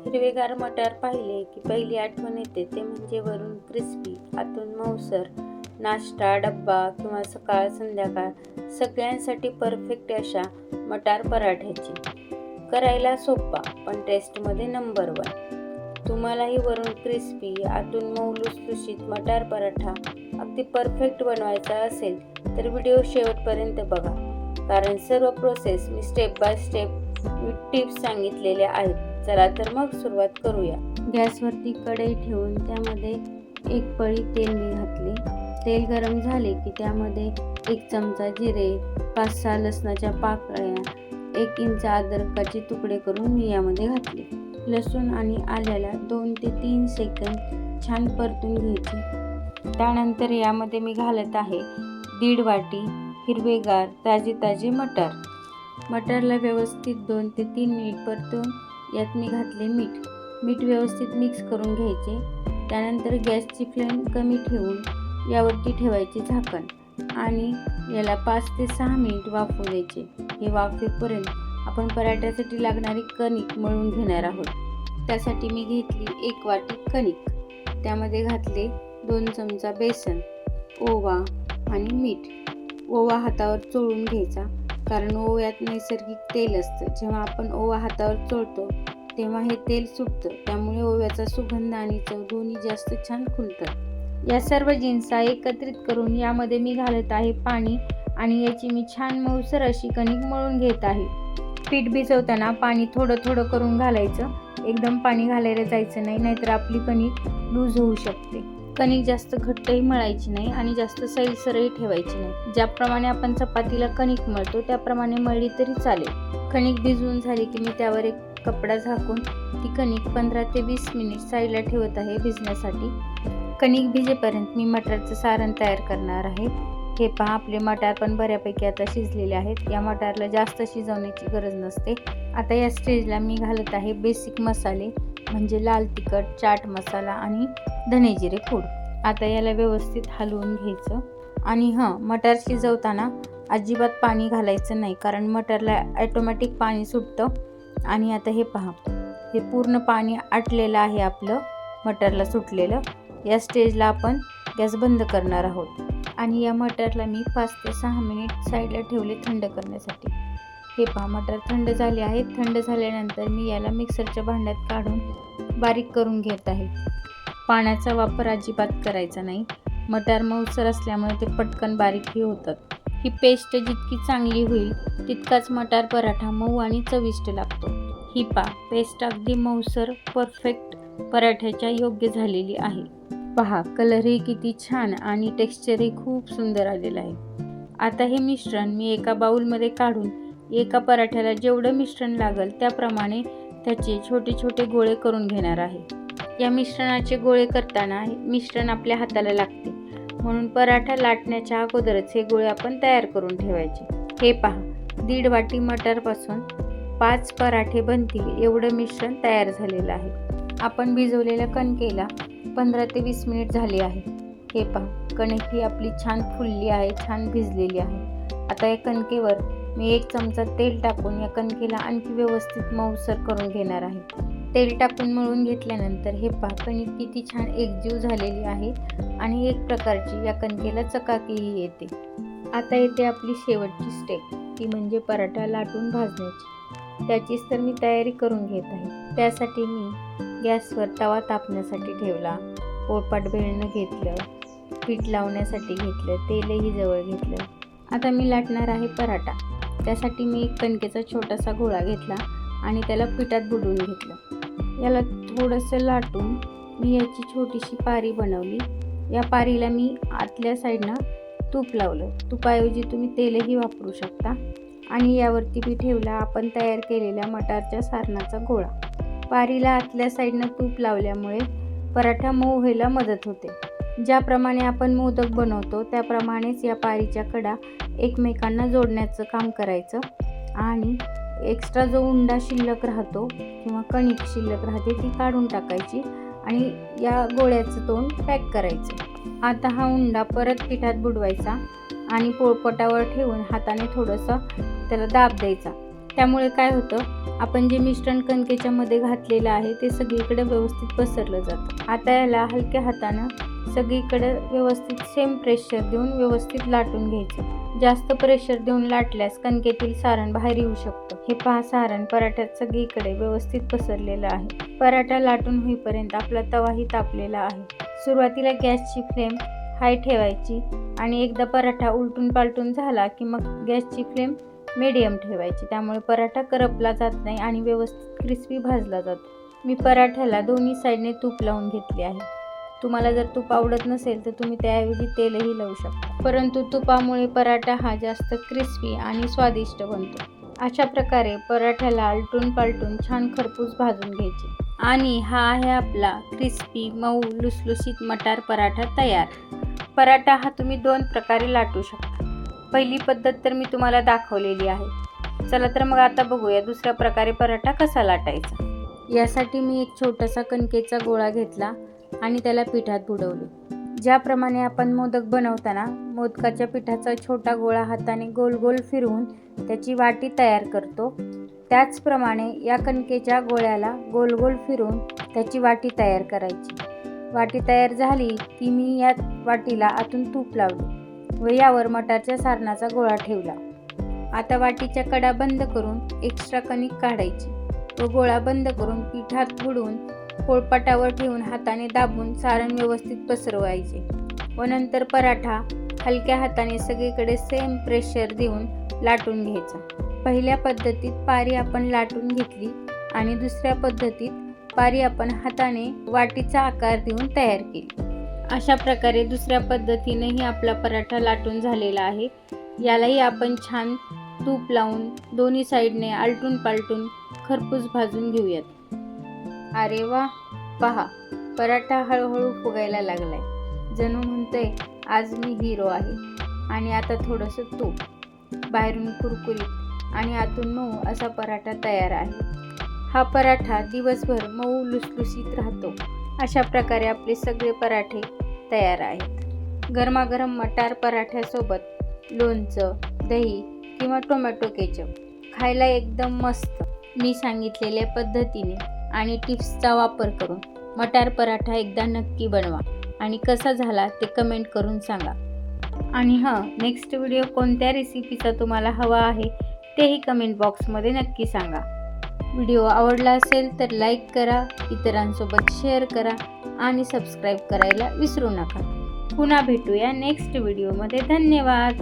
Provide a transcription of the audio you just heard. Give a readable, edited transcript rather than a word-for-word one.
हिरवेगार मटार पाहिले की पहिली आठवण येते ते म्हणजे वरून क्रिस्पी, आतून मऊसर. नाश्ता, डब्बा किंवा सकाळ संध्याकाळ सगळ्यांसाठी परफेक्ट अशा मटार पराठ्याची. करायला सोपा पण टेस्टमध्ये नंबर 1. तुम्हालाही वरून क्रिस्पी, आतून मऊ लुसलुशीत मटार पराठा अगदी परफेक्ट बनवायचा असेल तर व्हिडिओ शेवटपर्यंत बघा, कारण सर्व process me step by step tips सांगितलेल्या आहेत. चला तर मग सुरुवात करूया. गॅसवरती कढई ठेवून त्यामध्ये एक पळी तेल मी घातले. तेल गरम झाले की त्यामध्ये 1 चमचा जिरे, 5-6 लसणाच्या पाकळ्या, 1 इंच अद्रकाचे तुकडे करून मी यामध्ये घातले. लसूण आणि आल्याला 2 ते 3 सेकंद छान परतून घ्यायचे. त्यानंतर यामध्ये मी घालत आहे 1.5 वाटी हिरवेगार ताजे मटार. मटारला व्यवस्थित 2 ते 3 मिनिट परतून यात मी घातले मीठ व्यवस्थित मिक्स करून घ्यायचे. त्यानंतर गॅसची फ्लेम कमी ठेवून यावरती ठेवायचे झाकण आणि याला 5 ते 6 मिनिट वाफू द्यायचे. हे वाफेपर्यंत आपण पराठ्यासाठी लागणारी कणिक मळून घेणार आहोत. त्यासाठी मी घेतली 1 वाटी कणिक. त्यामध्ये घातले 2 चमचा बेसन, ओवा आणि मीठ. ओवा हातावर चोळून घ्यायचा, कारण ओव्यात नैसर्गिक तेल असतं. जेव्हा आपण ओवा हातावर चोळतो तेव्हा हे तेल सुटतं, त्यामुळे ओव्याचा सुगंध आणि चव दोन्ही जास्त छान खुलतात. या सर्व जिन्सा एकत्रित करून यामध्ये मी घालत आहे पाणी आणि याची मी छान मऊसर अशी कणिक मळून घेत आहे. पीठ भिजवताना पाणी थोडं करून घालायचं. एकदम पाणी घालायला जायचं नाही, नाहीतर आपली कणिक लूज होऊ शकते. कणिक जास्त घट्टही मळायची नाही आणि जास्त सैलसरही ठेवायची नाही. ज्याप्रमाणे आपण चपातीला कणिक मळतो त्याप्रमाणे मळली तरी चालेल. कणिक भिजवून झाली की मी त्यावर एक कपडा झाकून ती कणिक 15 ते 20 मिनिट साईडला ठेवत आहे भिजण्यासाठी. कणिक भिजेपर्यंत मी मटारचं सारण तयार करणार आहे. हे पहा, आपले मटार पण बऱ्यापैकी आता शिजलेले आहेत. या मटारला जास्त शिजवण्याची गरज नसते. आता या स्टेजला मी घालत आहे बेसिक मसाले, म्हणजे लाल तिखट, चाट मसाला आणि धने जिरे पूड. आता याला व्यवस्थित हलवून घ्यायचं. आणि मटार शिजवताना अजिबात पाणी घालायचं नाही, कारण मटारला ऑटोमॅटिक पाणी सुटतं. आणि आता हे पहा, हे पूर्ण पाणी आटलेलं आहे आपलं मटारला सुटलेलं. या स्टेजला आपण गॅस बंद करणार आहोत आणि या मटारला मी 5 ते 6 मिनिट साईडला ठेवले थंड करण्यासाठी. हे पहा, मटार थंड झाले आहेत. थंड झाल्यानंतर मी याला मिक्सरच्या भांड्यात काढून बारीक करून घेत आहे. पाण्याचा वापर अजिबात करायचा नाही. मटार मऊसर असल्यामुळे ते पटकन बारीकही होतात. ही पेस्ट जितकी चांगली होईल तितकाच मटार पराठा मऊ आणि चविष्ट लागतो. ही पेस्ट अगदी मऊसर परफेक्ट पराठ्याच्या योग्य झालेली आहे. पहा, कलरही किती छान आणि टेक्स्चरही खूप सुंदर आलेलं आहे. आता हे मिश्रण मी एका बाउलमध्ये काढून एका पराठ्याला जेवढं मिश्रण लागेल त्याप्रमाणे त्याचे छोटे गोळे करून घेणार आहे. या मिश्रणाचे गोळे करताना मिश्रण आपल्या हाताला लागते, म्हणून पराठा लाटण्याच्या अगोदरच हे गोळे आपण तयार करून ठेवायचे. हे पहा, 1.5 वाटी मटारपासून 5 पराठे बनतील एवढं मिश्रण तयार झालेलं आहे. आपण भिजवलेल्या कणकेला 15 ते 20 मिनिट झाले आहे. हे पहा, कणिक ही आपली छान फुलली आहे, छान भिजलेली आहे. आता या कणकेवर मी 1 चमचा तेल टाकून या कणकेला आणखी व्यवस्थित मऊसर करून घेणार आहे. तेल टाकून मळून घेतल्यानंतर हे पहा, कणिक किती छान एकजीव झालेली आहे आणि एक प्रकारची या कणकेला चकाकीही येते. आता येते आपली शेवटची स्टेप, ती म्हणजे पराठा लाटून भाजण्याची. त्याचीच तर मी तयारी करून घेत आहे. त्यासाठी मी गॅसवर तवा तापण्यासाठी ठेवला, पोळपाट बेलणं घेतलं, पीठ लावण्यासाठी घेतलं, तेलही जवळ घेतलं. आता मी लाटणार आहे पराठा. त्यासाठी मी एक कणकेचा छोटासा गोळा घेतला आणि त्याला पिठात बुडवून घेतलं. याला थोडंसं लाटून मी याची छोटीशी पारी बनवली. या पारीला मी आतल्या साईडनं तूप लावलं. तुपाऐवजी तुम्ही तेलही वापरू शकता. आणि यावरती मी ठेवला आपण तयार केलेल्या मटारच्या सारणाचा गोळा. पारीला आतल्या साईडनं तूप लावल्यामुळे पराठा मऊ व्हायला मदत होते. ज्याप्रमाणे आपण मोदक बनवतो त्याप्रमाणेच या पारीच्या कडा एकमेकांना जोडण्याचं काम करायचं आणि एक्स्ट्रा जो उंडा शिल्लक राहतो किंवा कणिक शिल्लक राहते ती काढून टाकायची आणि या गोळ्याचं तोंड पॅक करायचं. आता हा उंडा परत पिठात बुडवायचा आणि पोळपाटावर ठेवून हाताने थोडंसं त्याला दाब द्यायचा. त्यामुळे काय होतं, आपण जे मिश्रण कणकेच्या मध्ये घातलेलं आहे ते सगळीकडे व्यवस्थित पसरलं जातं. आता याला हलक्या हातानं सगळीकडे व्यवस्थित सेम प्रेशर देऊन व्यवस्थित लाटून घ्यायचं. जास्त प्रेशर देऊन लाटल्यास कणकेतील सारण बाहेर येऊ शकतं. हे पहा, सारण पराठ्यात सगळीकडे व्यवस्थित पसरलेलं आहे. पराठा लाटून होईपर्यंत आपला तवाही तापलेला आहे. सुरुवातीला गॅसची फ्लेम हाय ठेवायची आणि एकदा पराठा उलटून पालटून झाला की मग गॅसची फ्लेम मीडियम ठेवायची. त्यामुळे पराठा करपला जात नाही आणि व्यवस्थित क्रिस्पी भाजला जातो. मी पराठ्याला दोन्ही साईडने तूप लावून घेतले आहे. तुम्हाला जर तूप आवडत नसेल तर तुम्ही त्याऐवजी तेलही लावू शकता, परंतु तुपामुळे पराठा हा जास्त क्रिस्पी आणि स्वादिष्ट बनतो. अशा प्रकारे पराठ्याला आलटून पालटून छान खरपूस भाजून घ्यायचे आणि हा आहे आपला क्रिस्पी मऊ लुसलुशीत मटार पराठा तयार. पराठा हा तुम्ही 2 प्रकारे लाटू शकता. पहिली पद्धत तर मी तुम्हाला दाखवलेली आहे. चला तर मग आता बघूया दुसऱ्या प्रकारे पराठा कसा लाटायचा. यासाठी मी एक छोटासा कणकेचा गोळा घेतला आणि त्याला पिठात बुडवले. ज्याप्रमाणे आपण मोदक बनवताना मोदकाच्या पिठाचा छोटा गोळा हाताने गोल गोल फिरवून त्याची वाटी तयार करतो, त्याचप्रमाणे या कणकेच्या गोळ्याला गोल गोल फिरवून त्याची वाटी तयार करायची. वाटी तयार झाली की मी या वाटीला आतून तूप लावले व यावर मटारच्या सारणाचा गोळा ठेवला. आता वाटीच्या कडा बंद करून एक्स्ट्रा कणिक काढायची व गोळा बंद करून पिठात बुडवून पोळपाटावर ठेवून हाताने दाबून सारण व्यवस्थित पसरवायचे व नंतर पराठा हलक्या हाताने सगळीकडे सेम प्रेशर देऊन लाटून घ्यायचा. पहिल्या पद्धतीत पारी आपण लाटून घेतली आणि दुसऱ्या पद्धतीत पारी आपण हाताने वाटीचा आकार देऊन तयार केली. अशा प्रकारे दुसऱ्या पद्धतीनेही आपला पराठा लाटून झालेला आहे. यालाही आपण छान तूप लावून दोन्ही साईडने आलटून पालटून खरपूस भाजून घेऊयात. अरे वा, पहा, पराठा हळूहळू फुगायला लागलाय. जणू म्हणतोय आज मी हिरो आहे. आणि आता थोडंसं तूप, बाहेरून कुरकुरीत आणि आतून मऊ असा पराठा तयार आहे. हा पराठा दिवसभर मऊ लुसलुसीत राहतो. अशा प्रकारे आपले सगळे पराठे तयार आहेत. गरमागरम मटार पराठ्यासोबत लोणचं, दही किंवा टोमॅटो केचप खायला एकदम मस्त. मी सांगितलेल्या पद्धतीने आणि टिप्सचा वापर करून मटार पराठा एकदा नक्की बनवा आणि कसा झाला ते कमेंट करून सांगा. आणि नेक्स्ट व्हिडिओ कोणत्या रेसिपीचा तुम्हाला हवा आहे तेही कमेंट बॉक्समध्ये नक्की सांगा. व्हिडिओ आवडला असेल तर लाईक करा, इतरांसोबत शेअर करा आणि सबस्क्राईब करायला विसरू नका. पुन्हा भेटूया नेक्स्ट व्हिडिओमध्ये. धन्यवाद.